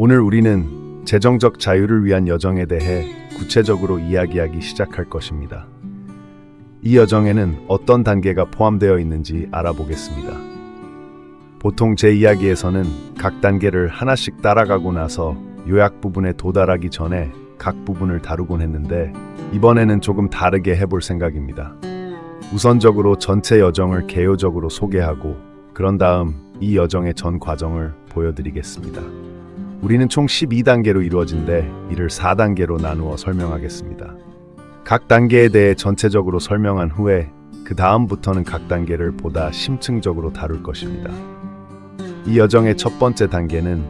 오늘 우리는 재정적 자유를 위한 여정에 대해 구체적으로 이야기하기 시작할 것입니다. 이 여정에는 어떤 단계가 포함되어 있는지 알아보겠습니다. 보통 제 이야기에서는 각 단계를 하나씩 따라가고 나서 요약 부분에 도달하기 전에 각 부분을 다루곤 했는데 이번에는 조금 다르게 해볼 생각입니다. 우선적으로 전체 여정을 개요적으로 소개하고 그런 다음 이 여정의 전 과정을 보여드리겠습니다. 우리는 총 12단계로 이루어진데 이를 4단계로 나누어 설명하겠습니다. 각 단계에 대해 전체적으로 설명한 후에 그 다음부터는 각 단계를 보다 심층적으로 다룰 것입니다. 이 여정의 첫 번째 단계는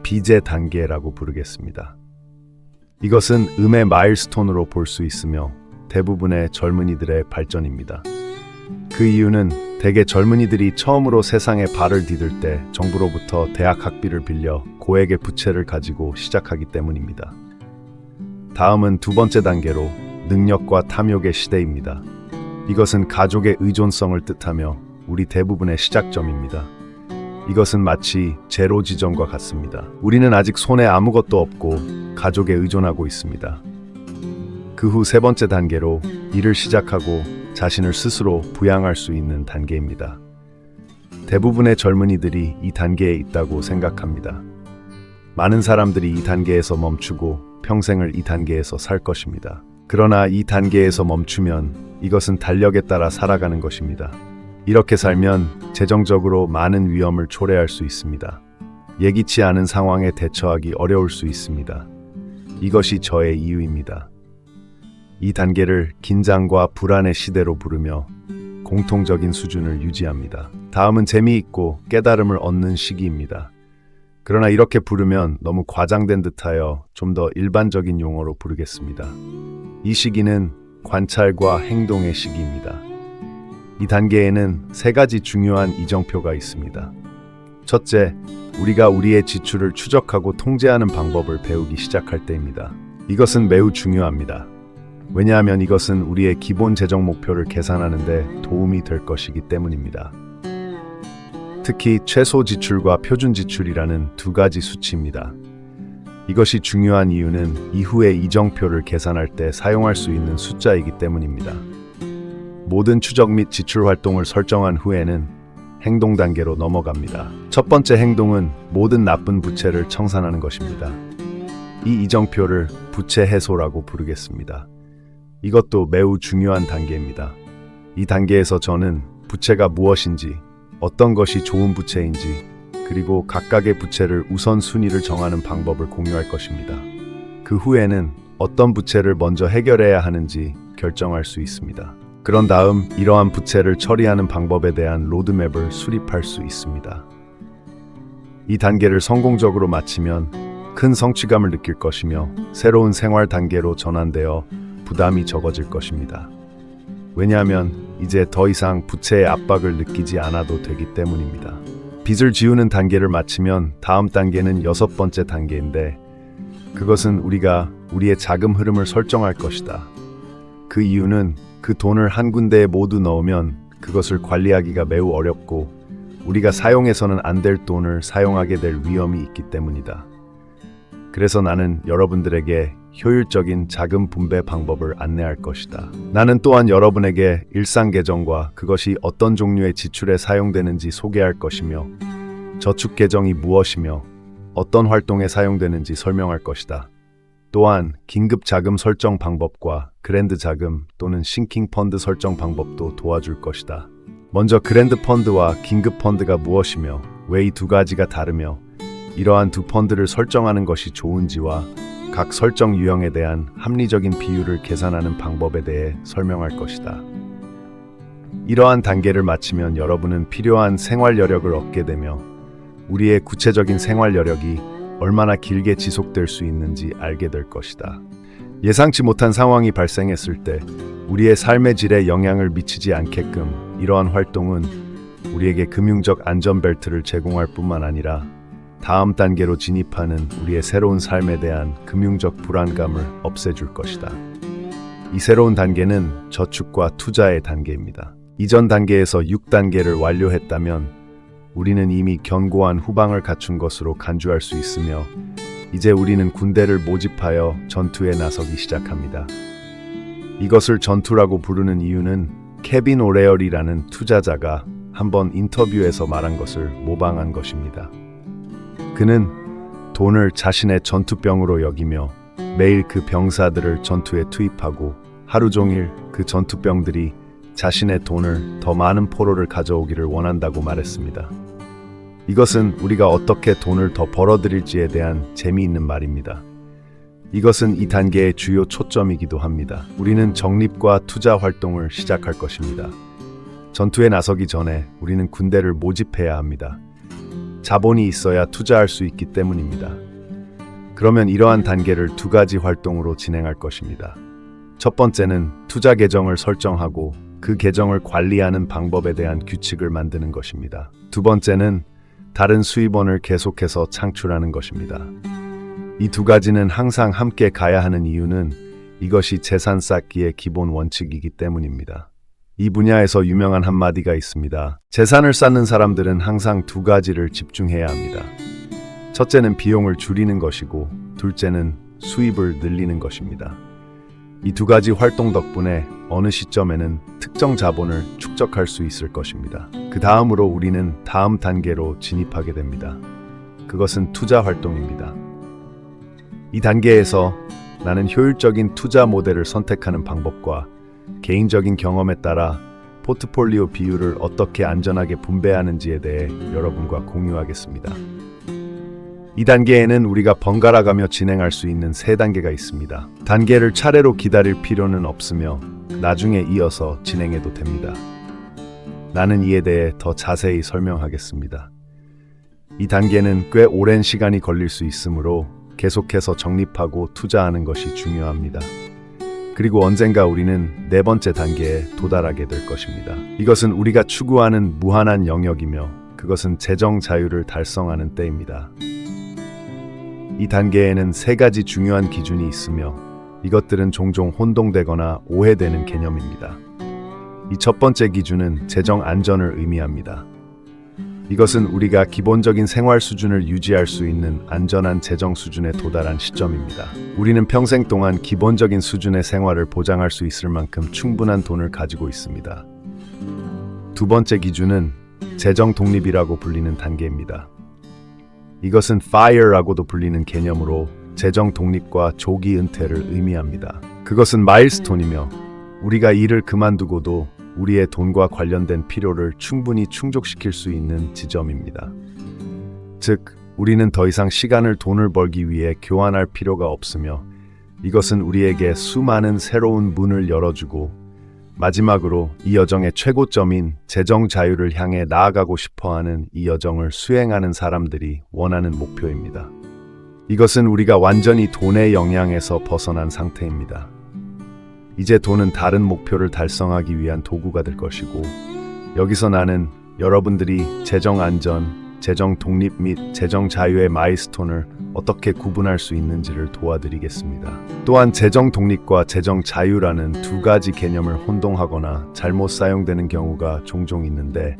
비제 단계라고 부르겠습니다. 이것은 음의 마일스톤으로 볼 수 있으며 대부분의 젊은이들의 발전입니다. 그 이유는 대개 젊은이들이 처음으로 세상에 발을 디딜 때 정부로부터 대학 학비를 빌려 고액의 부채를 가지고 시작하기 때문입니다. 다음은 두 번째 단계로 능력과 탐욕의 시대입니다. 이것은 가족의 의존성을 뜻하며 우리 대부분의 시작점입니다. 이것은 마치 제로 지점과 같습니다. 우리는 아직 손에 아무것도 없고 가족에 의존하고 있습니다. 그 후 세 번째 단계로 일을 시작하고 자신을 스스로 부양할 수 있는 단계입니다. 대부분의 젊은이들이 이 단계에 있다고 생각합니다. 많은 사람들이 이 단계에서 멈추고 평생을 이 단계에서 살 것입니다. 그러나 이 단계에서 멈추면 이것은 달력에 따라 살아가는 것입니다. 이렇게 살면 재정적으로 많은 위험을 초래할 수 있습니다. 예기치 않은 상황에 대처하기 어려울 수 있습니다. 이것이 저의 이유입니다. 이 단계를 긴장과 불안의 시대로 부르며 공통적인 수준을 유지합니다. 다음은 재미있고 깨달음을 얻는 시기입니다. 그러나 이렇게 부르면 너무 과장된 듯하여 좀 더 일반적인 용어로 부르겠습니다. 이 시기는 관찰과 행동의 시기입니다. 이 단계에는 세 가지 중요한 이정표가 있습니다. 첫째, 우리가 우리의 지출을 추적하고 통제하는 방법을 배우기 시작할 때입니다. 이것은 매우 중요합니다. 왜냐하면 이것은 우리의 기본 재정 목표를 계산하는 데 도움이 될 것이기 때문입니다. 특히 최소 지출과 표준 지출이라는 두 가지 수치입니다. 이것이 중요한 이유는 이후에 이정표를 계산할 때 사용할 수 있는 숫자이기 때문입니다. 모든 추적 및 지출 활동을 설정한 후에는 행동 단계로 넘어갑니다. 첫 번째 행동은 모든 나쁜 부채를 청산하는 것입니다. 이 이정표를 부채 해소라고 부르겠습니다. 이것도 매우 중요한 단계입니다. 이 단계에서 저는 부채가 무엇인지, 어떤 것이 좋은 부채인지, 그리고 각각의 부채를 우선순위를 정하는 방법을 공유할 것입니다. 그 후에는 어떤 부채를 먼저 해결해야 하는지 결정할 수 있습니다. 그런 다음 이러한 부채를 처리하는 방법에 대한 로드맵을 수립할 수 있습니다. 이 단계를 성공적으로 마치면 큰 성취감을 느낄 것이며 새로운 생활 단계로 전환되어 부담이 적어질 것입니다. 왜냐하면 이제 더 이상 부채의 압박을 느끼지 않아도 되기 때문입니다. 빚을 지우는 단계를 마치면 다음 단계는 여섯 번째 단계인데 그것은 우리가 우리의 자금 흐름을 설정할 것이다. 그 이유는 그 돈을 한 군데에 모두 넣으면 그것을 관리하기가 매우 어렵고 우리가 사용해서는 안 될 돈을 사용하게 될 위험이 있기 때문이다. 그래서 나는 여러분들에게 효율적인 자금 분배 방법을 안내할 것이다. 나는 또한 여러분에게 일상 계정과 그것이 어떤 종류의 지출에 사용되는지 소개할 것이며 저축 계정이 무엇이며 어떤 활동에 사용되는지 설명할 것이다. 또한 긴급 자금 설정 방법과 그랜드 자금 또는 싱킹 펀드 설정 방법도 도와줄 것이다. 먼저 그랜드 펀드와 긴급 펀드가 무엇이며 왜 이 두 가지가 다르며 이러한 두 펀드를 설정하는 것이 좋은지와 각 설정 유형에 대한 합리적인 비율을 계산하는 방법에 대해 설명할 것이다. 이러한 단계를 마치면 여러분은 필요한 생활 여력을 얻게 되며 우리의 구체적인 생활 여력이 얼마나 길게 지속될 수 있는지 알게 될 것이다. 예상치 못한 상황이 발생했을 때 우리의 삶의 질에 영향을 미치지 않게끔 이러한 활동은 우리에게 금융적 안전벨트를 제공할 뿐만 아니라 다음 단계로 진입하는 우리의 새로운 삶에 대한 금융적 불안감을 없애줄 것이다. 이 새로운 단계는 저축과 투자의 단계입니다. 이전 단계에서 6단계를 완료했다면 우리는 이미 견고한 후방을 갖춘 것으로 간주할 수 있으며 이제 우리는 군대를 모집하여 전투에 나서기 시작합니다. 이것을 전투라고 부르는 이유는 케빈 오레얼이라는 투자자가 한번 인터뷰에서 말한 것을 모방한 것입니다. 그는 돈을 자신의 전투병으로 여기며 매일 그 병사들을 전투에 투입하고 하루 종일 그 전투병들이 자신의 돈을 더 많은 포로를 가져오기를 원한다고 말했습니다. 이것은 우리가 어떻게 돈을 더 벌어들일지에 대한 재미있는 말입니다. 이것은 이 단계의 주요 초점이기도 합니다. 우리는 적립과 투자 활동을 시작할 것입니다. 전투에 나서기 전에 우리는 군대를 모집해야 합니다. 자본이 있어야 투자할 수 있기 때문입니다. 그러면 이러한 단계를 두 가지 활동으로 진행할 것입니다. 첫 번째는 투자 계정을 설정하고 그 계정을 관리하는 방법에 대한 규칙을 만드는 것입니다. 두 번째는 다른 수입원을 계속해서 창출하는 것입니다. 이 두 가지는 항상 함께 가야 하는 이유는 이것이 재산 쌓기의 기본 원칙이기 때문입니다. 이 분야에서 유명한 한마디가 있습니다. 재산을 쌓는 사람들은 항상 두 가지를 집중해야 합니다. 첫째는 비용을 줄이는 것이고 둘째는 수입을 늘리는 것입니다. 이 두 가지 활동 덕분에 어느 시점에는 특정 자본을 축적할 수 있을 것입니다. 그 다음으로 우리는 다음 단계로 진입하게 됩니다. 그것은 투자 활동입니다. 이 단계에서 나는 효율적인 투자 모델을 선택하는 방법과 개인적인 경험에 따라 포트폴리오 비율을 어떻게 안전하게 분배하는지에 대해 여러분과 공유하겠습니다. 이 단계에는 우리가 번갈아가며 진행할 수 있는 세 단계가 있습니다. 단계를 차례로 기다릴 필요는 없으며 나중에 이어서 진행해도 됩니다. 나는 이에 대해 더 자세히 설명하겠습니다. 이 단계는 꽤 오랜 시간이 걸릴 수 있으므로 계속해서 적립하고 투자하는 것이 중요합니다. 그리고 언젠가 우리는 네 번째 단계에 도달하게 될 것입니다. 이것은 우리가 추구하는 무한한 영역이며 그것은 재정 자유를 달성하는 때입니다. 이 단계에는 세 가지 중요한 기준이 있으며 이것들은 종종 혼동되거나 오해되는 개념입니다. 이 첫 번째 기준은 재정 안전을 의미합니다. 이것은 우리가 기본적인 생활 수준을 유지할 수 있는 안전한 재정 수준에 도달한 시점입니다. 우리는 평생 동안 기본적인 수준의 생활을 보장할 수 있을 만큼 충분한 돈을 가지고 있습니다. 두 번째 기준은 재정 독립이라고 불리는 단계입니다. 이것은 FIRE라고도 불리는 개념으로 재정 독립과 조기 은퇴를 의미합니다. 그것은 마일스톤이며 우리가 일을 그만두고도 우리의 돈과 관련된 필요를 충분히 충족시킬 수 있는 지점입니다. 즉, 우리는 더 이상 시간을 돈을 벌기 위해 교환할 필요가 없으며 이것은 우리에게 수많은 새로운 문을 열어주고 마지막으로 이 여정의 최고점인 재정 자유를 향해 나아가고 싶어하는 이 여정을 수행하는 사람들이 원하는 목표입니다. 이것은 우리가 완전히 돈의 영향에서 벗어난 상태입니다. 이제 돈은 다른 목표를 달성하기 위한 도구가 될 것이고 여기서 나는 여러분들이 재정 안전, 재정 독립 및 재정 자유의 마일스톤을 어떻게 구분할 수 있는지를 도와드리겠습니다. 또한 재정 독립과 재정 자유라는 두 가지 개념을 혼동하거나 잘못 사용되는 경우가 종종 있는데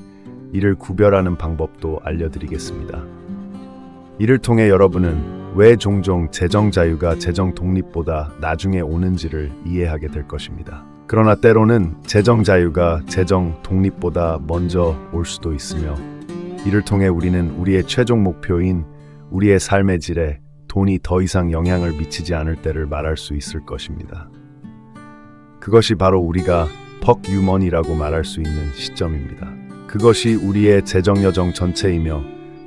이를 구별하는 방법도 알려드리겠습니다. 이를 통해 여러분은 왜 종종 재정 자유가 재정 독립보다 나중에 오는지를 이해하게 될 것입니다. 그러나 때로는 재정 자유가 재정 독립보다 먼저 올 수도 있으며 이를 통해 우리는 우리의 최종 목표인 우리의 삶의 질에 돈이 더 이상 영향을 미치지 않을 때를 말할 수 있을 것입니다. 그것이 바로 우리가 벅유머니라고 말할 수 있는 시점입니다. 그것이 우리의 재정 여정 전체이며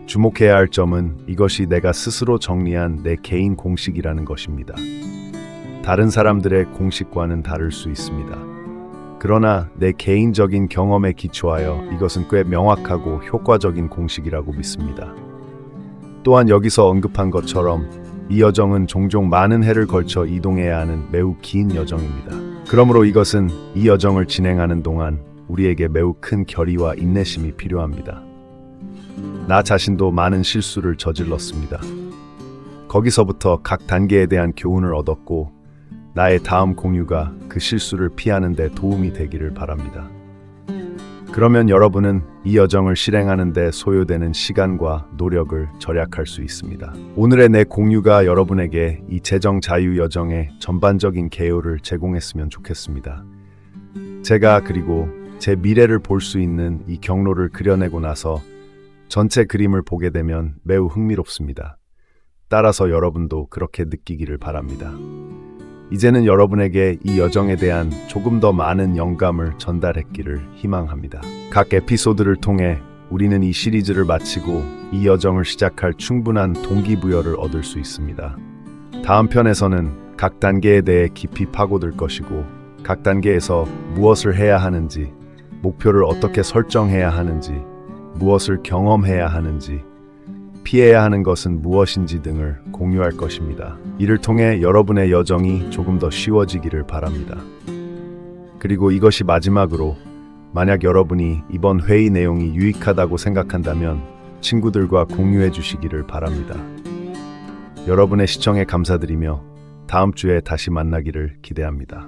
주목해야 할 점은 이것이 내가 스스로 정리한 내 개인 공식이라는 것입니다. 다른 사람들의 공식과는 다를 수 있습니다. 그러나 내 개인적인 경험에 기초하여 이것은 꽤 명확하고 효과적인 공식이라고 믿습니다. 또한 여기서 언급한 것처럼 이 여정은 종종 많은 해를 걸쳐 이동해야 하는 매우 긴 여정입니다. 그러므로 이것은 이 여정을 진행하는 동안 우리에게 매우 큰 결의와 인내심이 필요합니다. 나 자신도 많은 실수를 저질렀습니다. 거기서부터 각 단계에 대한 교훈을 얻었고 나의 다음 공유가 그 실수를 피하는 데 도움이 되기를 바랍니다. 그러면 여러분은 이 여정을 실행하는 데 소요되는 시간과 노력을 절약할 수 있습니다. 오늘의 내 공유가 여러분에게 이 재정 자유 여정의 전반적인 개요를 제공했으면 좋겠습니다. 제가 그리고 제 미래를 볼 수 있는 이 경로를 그려내고 나서 전체 그림을 보게 되면 매우 흥미롭습니다. 따라서 여러분도 그렇게 느끼기를 바랍니다. 이제는 여러분에게 이 여정에 대한 조금 더 많은 영감을 전달했기를 희망합니다. 각 에피소드를 통해 우리는 이 시리즈를 마치고 이 여정을 시작할 충분한 동기부여를 얻을 수 있습니다. 다음 편에서는 각 단계에 대해 깊이 파고들 것이고, 각 단계에서 무엇을 해야 하는지, 목표를 어떻게 설정해야 하는지, 무엇을 경험해야 하는지, 피해야 하는 것은 무엇인지 등을 공유할 것입니다. 이를 통해 여러분의 여정이 조금 더 쉬워지기를 바랍니다. 그리고 이것이 마지막으로, 만약 여러분이 이번 회의 내용이 유익하다고 생각한다면 친구들과 공유해 주시기를 바랍니다. 여러분의 시청에 감사드리며 다음 주에 다시 만나기를 기대합니다.